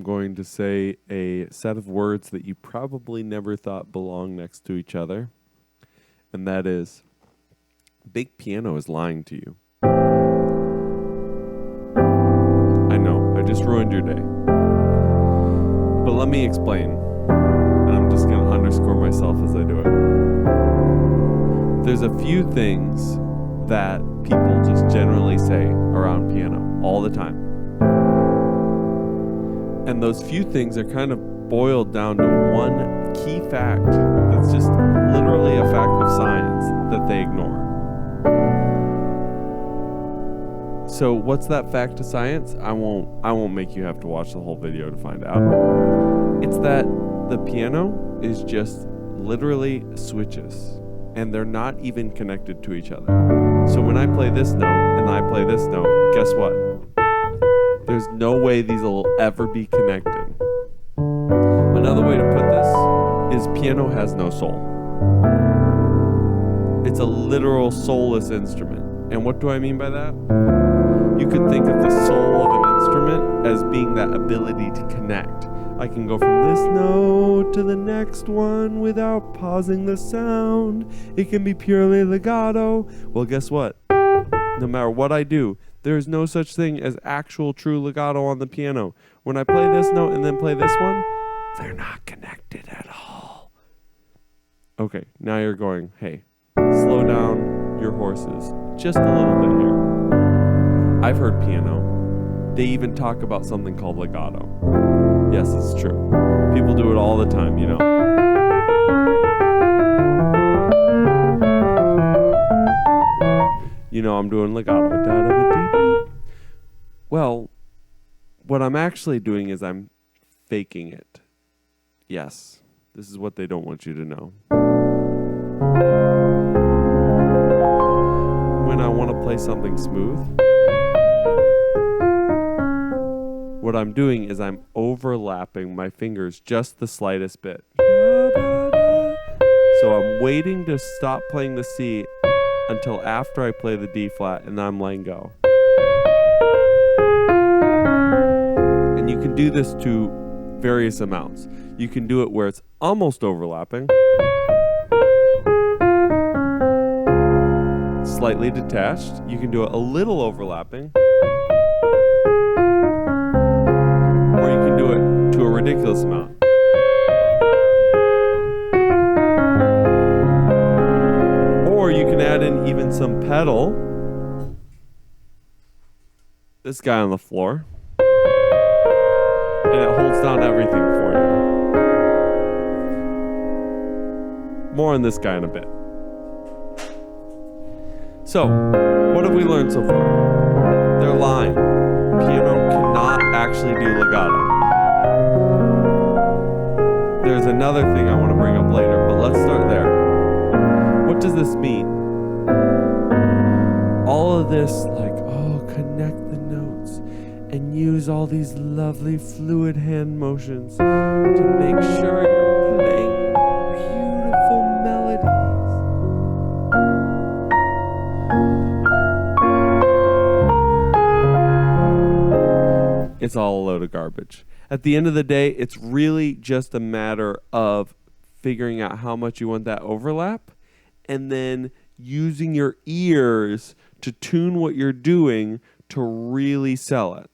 going to say a set of words that you probably never thought belong next to each other. And that is, big piano is lying to you. I know, I just ruined your day. But let me explain. And I'm just going to underscore myself as I do it. There's a few things that people just generally say around piano all the time. And those few things are kind of boiled down to one key fact that's just literally a fact of science that they ignore. So what's that fact of science? I won't make you have to watch the whole video to find out. It's that the piano is just literally switches, and they're not even connected to each other. So when I play this note and I play this note, guess what? There's no way these will ever be connected. Another way to put this is piano has no soul. It's a literal soulless instrument. And what do I mean by that? You could think of the soul of an instrument as being that ability to connect. I can go from this note to the next one without pausing the sound. It can be purely legato. Well, guess what? No matter what I do, there is no such thing as actual true legato on the piano. When I play this note and then play this one, they're not connected at all. Okay, now you're going, hey, slow down your horses just a little bit here. I've heard piano. They even talk about something called legato. Yes, it's true. People do it all the time, you know. You know I'm doing legato. Well, what I'm actually doing is I'm faking it. Yes, this is what they don't want you to know. When I want to play something smooth, what I'm doing is I'm overlapping my fingers just the slightest bit. So I'm waiting to stop playing the C until after I play the D flat, and then I'm letting go. And you can do this to various amounts. You can do it where it's almost overlapping, slightly detached. You can do it a little overlapping, or you can do it to a ridiculous amount. Or you can add in even some pedal. This guy on the floor. And it holds down everything for you. More on this guy in a bit. So, what have we learned so far? They're lying. Piano cannot actually do legato. There's another thing I want to bring up later, but let's start there. What does this mean? All of this, like, connect the notes and use all these lovely fluid hand motions to make sure you're playing beautiful melodies. It's all a load of garbage. At the end of the day, it's really just a matter of figuring out how much you want that overlap and then using your ears to tune what you're doing to really sell it.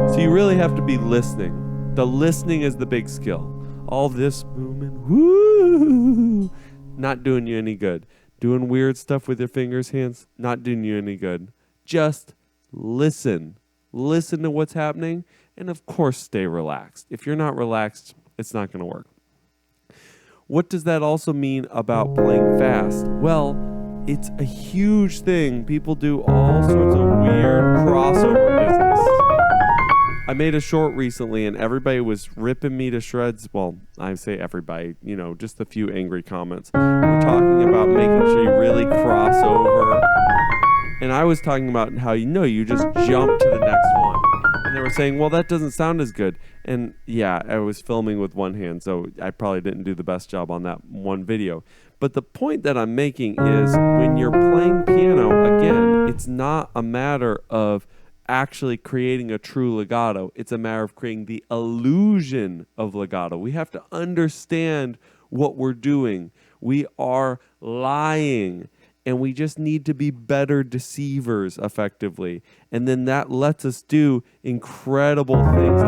So you really have to be listening. The listening is the big skill. All this movement, woo, not doing you any good. Doing weird stuff with your fingers, hands, not doing you any good. Just listen. Listen to what's happening, and of course, stay relaxed. If you're not relaxed, it's not going to work. What does that also mean about playing fast? Well, it's a huge thing. People do all sorts of weird crossover business. I made a short recently and everybody was ripping me to shreds. Well, I say everybody, just a few angry comments. We're talking about making sure you really cross over And I was talking about how, you just jump to the next one. And they were saying, well, that doesn't sound as good. And yeah, I was filming with one hand, so I probably didn't do the best job on that one video. But the point that I'm making is when you're playing piano, again, it's not a matter of actually creating a true legato. It's a matter of creating the illusion of legato. We have to understand what we're doing. We are lying. And we just need to be better deceivers effectively. And then that lets us do incredible things.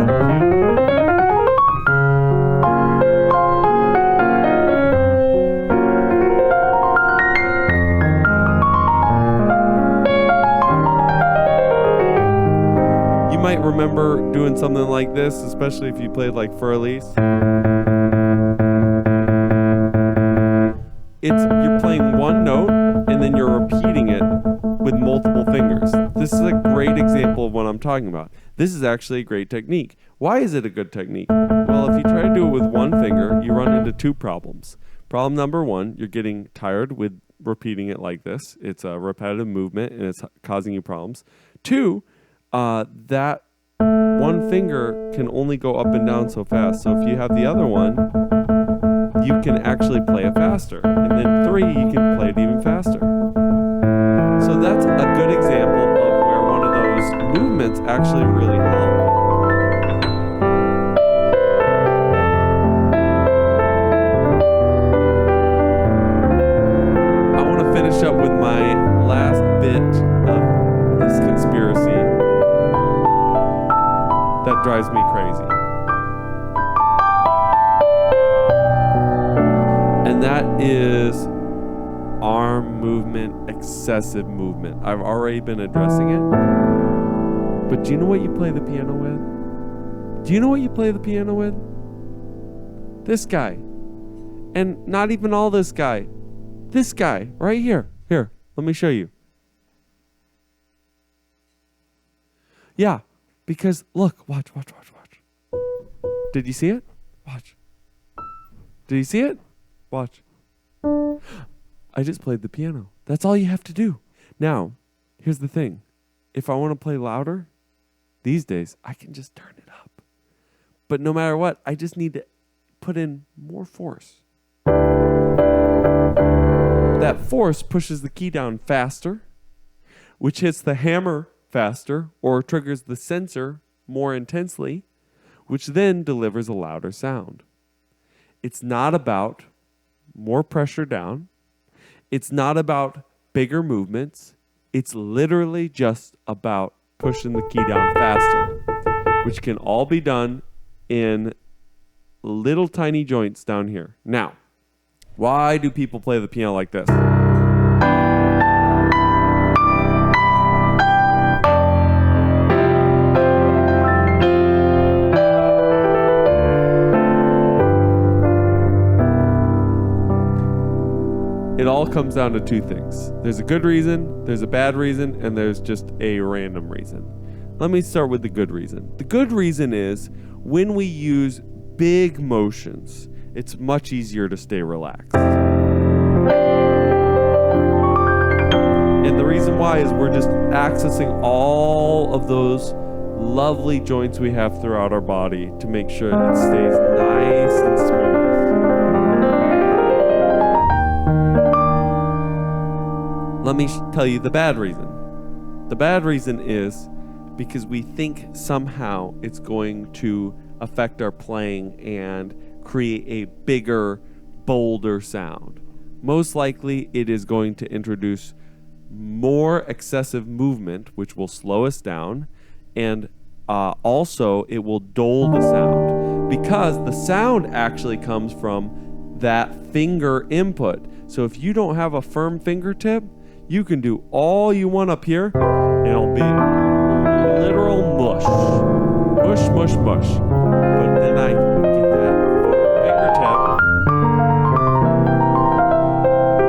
You might remember doing something like this, especially if you played like Furlies. You're playing one note and then you're repeating it with multiple fingers. This is a great example of what I'm talking about. This is actually a great technique. Why is it a good technique? Well, if you try to do it with one finger, you run into two problems. Problem number one, you're getting tired with repeating it like this. It's a repetitive movement and it's causing you problems. Two, that one finger can only go up and down so fast. So if you have the other one, you can actually play it faster. And then three, you can play it even faster. So that's a good example of where one of those movements actually really help. I want to finish up with my last bit of this conspiracy that drives me crazy. And that is arm movement, excessive movement. I've already been addressing it. But do you know what you play the piano with? Do you know what you play the piano with? This guy. And not even all this guy. This guy right here. Here, let me show you. Yeah, because look, watch. Did you see it? Watch. Did you see it? Watch. I just played the piano. That's all you have to do. Now, here's the thing. If I want to play louder, these days, I can just turn it up. But no matter what, I just need to put in more force. That force pushes the key down faster, which hits the hammer faster or triggers the sensor more intensely, which then delivers a louder sound. It's not about more pressure down. It's not about bigger movements. It's literally just about pushing the key down faster, which can all be done in little tiny joints down here. Now, why do people play the piano like this? It all comes down to two things. There's a good reason, there's a bad reason, and there's just a random reason. Let me start with the good reason. The good reason is when we use big motions, it's much easier to stay relaxed. And the reason why is we're just accessing all of those lovely joints we have throughout our body to make sure it stays nice and smooth. Let me tell you the bad reason. The bad reason is because we think somehow it's going to affect our playing and create a bigger, bolder sound. Most likely, it is going to introduce more excessive movement, which will slow us down, and also it will dull the sound because the sound actually comes from that finger input. So if you don't have a firm fingertip, you can do all you want up here, and it'll be literal mush. Mush, mush, mush. But then I get that fingertip,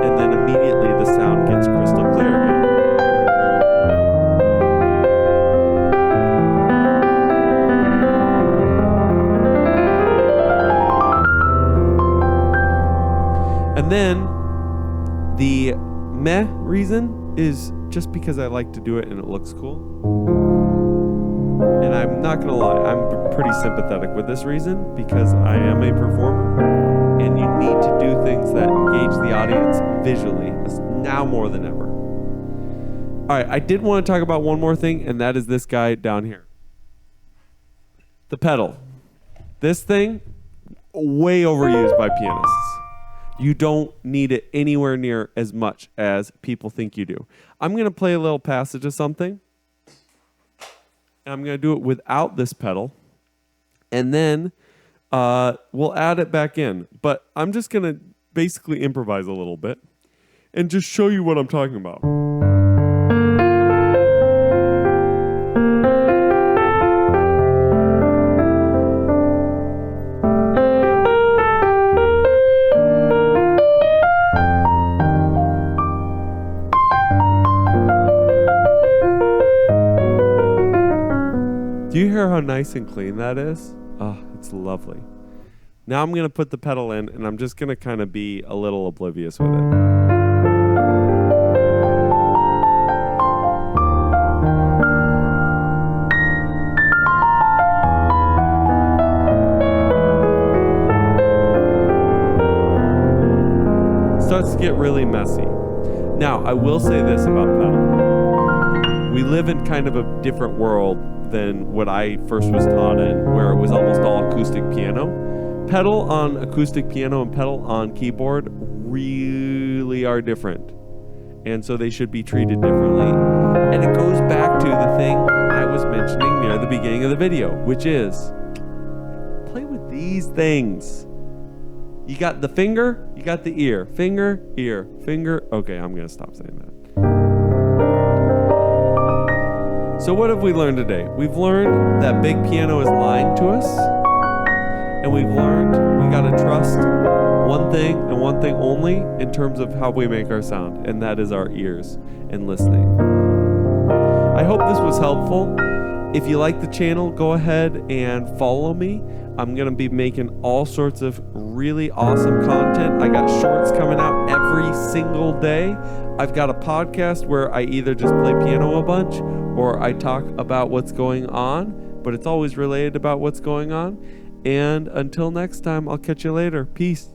and then immediately the sound gets crystal clear again. And then the meh reason is just because I like to do it and it looks cool. And I'm not going to lie, I'm pretty sympathetic with this reason because I am a performer and you need to do things that engage the audience visually now more than ever. All right, I did want to talk about one more thing, and that is this guy down here. The pedal. This thing, way overused by pianists. You don't need it anywhere near as much as people think you do. I'm going to play a little passage of something. And I'm going to do it without this pedal. And then we'll add it back in. But I'm just going to basically improvise a little bit and just show you what I'm talking about. Do you hear how nice and clean that is? Oh, it's lovely. Now I'm going to put the pedal in, and I'm just going to kind of be a little oblivious with it. Starts to get really messy. Now, I will say this about pedal. We live in kind of a different world than what I first was taught in, where it was almost all acoustic piano. Pedal on acoustic piano and pedal on keyboard really are different. And so they should be treated differently. And it goes back to the thing I was mentioning near the beginning of the video, which is play with these things. You got the finger, you got the ear. Finger, ear, finger. Okay, I'm going to stop saying that. So what have we learned today? We've learned that big piano is lying to us. And we've learned we got to trust one thing and one thing only in terms of how we make our sound. And that is our ears and listening. I hope this was helpful. If you like the channel, go ahead and follow me. I'm going to be making all sorts of really awesome content. I got shorts coming out every single day. I've got a podcast where I either just play piano a bunch or I talk about what's going on, but it's always related about what's going on. And until next time, I'll catch you later. Peace.